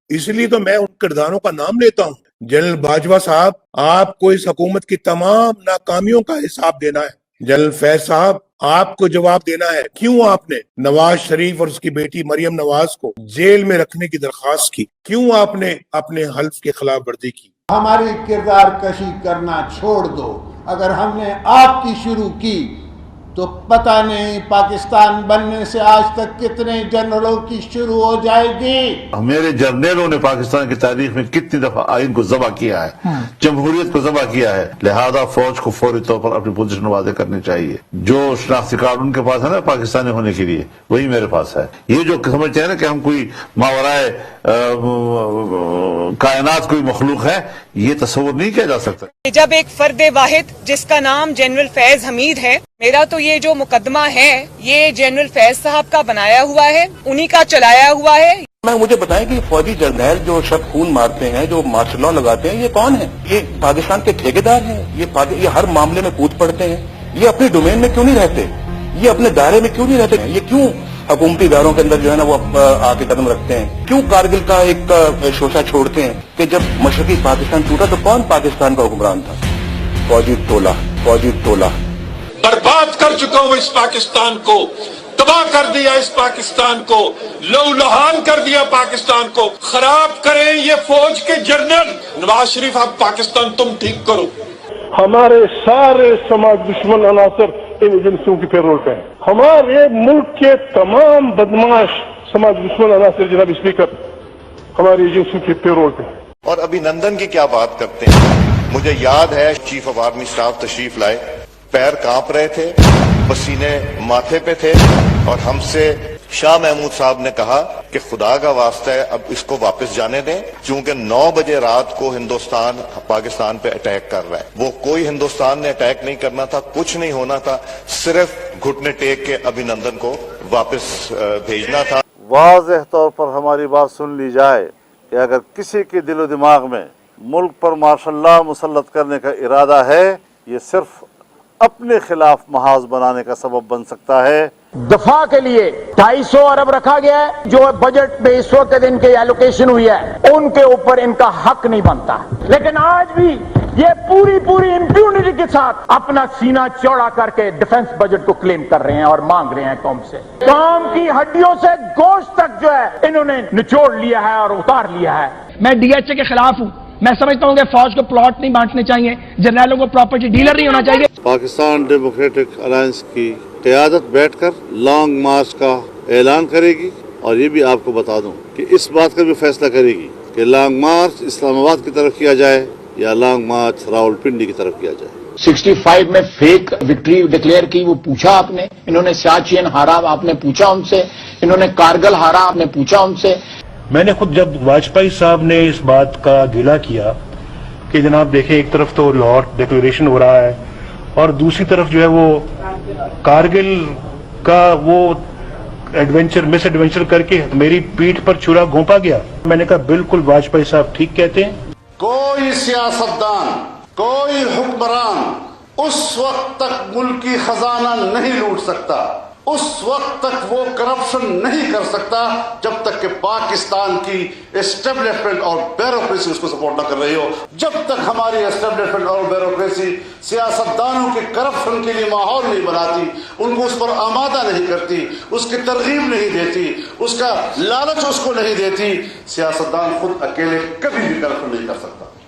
इसलिए तो मैं उन किरदारों का नाम लेता हूँ। जनरल बाजवा साहब, आपको इस हुकूमत की तमाम नाकामियों का हिसाब देना है। जनरल फैज साहब, आपको जवाब देना है क्यों आपने नवाज शरीफ और उसकी बेटी मरियम नवाज को जेल में रखने की दरख्वास्त की, क्यों आपने अपने हल्फ की खिलाफ वर्जी की। हमारी किरदार कशी करना छोड़ दो। अगर हमने आपकी शुरू की तो पता नहीं पाकिस्तान बनने से आज तक कितने जनरलों की शुरू हो जाएगी। मेरे जर्नलों ने पाकिस्तान की तारीख में कितनी दफा आइन को ज़बह किया है, जमहूरियत को ज़बह किया है। लिहाजा फौज को फौरी तौर पर अपनी पोजीशन वाज़ेह करनी चाहिए। जो शनाख्ती कार्ड उनके पास है ना पाकिस्तानी होने के लिए, वही मेरे पास है। ये जो समझते हैं ना कि हम कोई मावराए कायनात कोई मखलूक है, ये तस्वुर नहीं किया जा सकता। जब एक फर्द वाहिद जिसका नाम जनरल फैज हमीद है, मेरा तो ये जो मुकदमा है ये जनरल फैज साहब का बनाया हुआ है, उन्हीं का चलाया हुआ है। मुझे बताएं कि फौजी जर्नैल जो शख्स खून मारते हैं, जो मार्शल लॉ लगाते हैं, ये कौन है? ये पाकिस्तान के ठेकेदार हैं। ये हर मामले में कूद पड़ते हैं। ये अपने डोमेन में क्यों नहीं रहते? ये अपने दायरे में क्यों नहीं रहते? ये क्यों हुकूमती इदारों के अंदर जो है ना वो आके कदम रखते हैं? क्यों कारगिल का एक शोशा छोड़ते हैं कि जब मशरकी पाकिस्तान टूटा तो कौन पाकिस्तान का हुक्मरान था? फौजी टोला बर्बाद कर चुका हूं इस पाकिस्तान को, तबाह कर दिया इस पाकिस्तान को, लहूलुहान कर दिया पाकिस्तान को। खराब करें ये फौज के जनरल। नवाज शरीफ, आप पाकिस्तान तुम ठीक करो। हमारे सारे समाज दुश्मन अनासर इन एजेंसियों की पेरोल पे हैं। हमारे मुल्क के तमाम बदमाश समाज दुश्मन अनासर, जनाब स्पीकर, हमारी एजेंसियों की पेरोल पे हैं। और अभिनंदन की क्या बात करते हैं? मुझे याद है चीफ ऑफ आर्मी स्टाफ तशरीफ लाए, पैर कांप रहे थे, पसीने माथे पे थे, और हमसे शाह महमूद साहब ने कहा कि खुदा का वास्ता है अब इसको वापस जाने दें, क्योंकि 9 बजे रात को हिंदुस्तान पाकिस्तान पे अटैक कर रहा है। वो कोई हिंदुस्तान ने अटैक नहीं करना था, कुछ नहीं होना था, सिर्फ घुटने टेक के अभिनंदन को वापस भेजना था। वाज़ेह तौर पर हमारी बात सुन ली जाए कि अगर किसी के दिलो दिमाग में मुल्क पर मार्शल लॉ मुसल्लत करने का इरादा है, ये सिर्फ अपने खिलाफ महाज बनाने का सबब बन सकता है। दफा के लिए 250 अरब रखा गया है, जो बजट में इस वक्त इनके एलोकेशन हुई है, उनके ऊपर इनका हक नहीं बनता। लेकिन आज भी ये पूरी इम्प्यूनिटी के साथ अपना सीना चौड़ा करके डिफेंस बजट को क्लेम कर रहे हैं और मांग रहे हैं कौम से। कौम की हड्डियों से गोश्त तक जो है इन्होंने निचोड़ लिया है और उतार लिया है। मैं डीएचए के खिलाफ हूँ। मैं समझता हूँ कि फौज को प्लॉट नहीं बांटने चाहिए, जर्नैलों को प्रॉपर्टी डीलर नहीं होना चाहिए। पाकिस्तान डेमोक्रेटिक अलायंस की क़यादत बैठकर लॉन्ग मार्च का ऐलान करेगी, और ये भी आपको बता दूं कि इस बात का भी फैसला करेगी कि लॉन्ग मार्च इस्लामाबाद की तरफ किया जाए या लॉन्ग मार्च रावलपिंडी की तरफ किया जाए। 65 में फेक विक्ट्री डिक्लेयर की, वो पूछा आपने? इन्होंने सियाचिन हारा, आपने पूछा उनसे? इन्होंने कारगिल हारा, आपने पूछा उनसे? मैंने खुद जब वाजपेयी साहब ने इस बात का गिला किया कि जनाब देखें, एक तरफ तो लाहौर डिक्लेरेशन हो रहा है और दूसरी तरफ जो है वो कारगिल का वो मिस एडवेंचर करके मेरी पीठ पर छुरा घोंपा गया। मैंने कहा बिल्कुल वाजपेयी साहब ठीक कहते हैं। कोई सियासतदान, कोई हुक्मरान उस वक्त तक मुल्क की खजाना नहीं लूट सकता, उस वक्त तक वो करप्शन नहीं कर सकता जब तक कि पाकिस्तान की एस्टेब्लिशमेंट और ब्यूरोक्रेसी उसको सपोर्ट न कर रही हो। जब तक हमारी एस्टेब्लिशमेंट और ब्यूरोक्रेसी सियासतदानों के करप्शन के लिए माहौल नहीं बनाती, उनको उस पर आमादा नहीं करती, उसकी तरगीब नहीं देती, उसका लालच उसको नहीं देती, सियासतदान खुद अकेले कभी भी करप्शन नहीं कर सकता।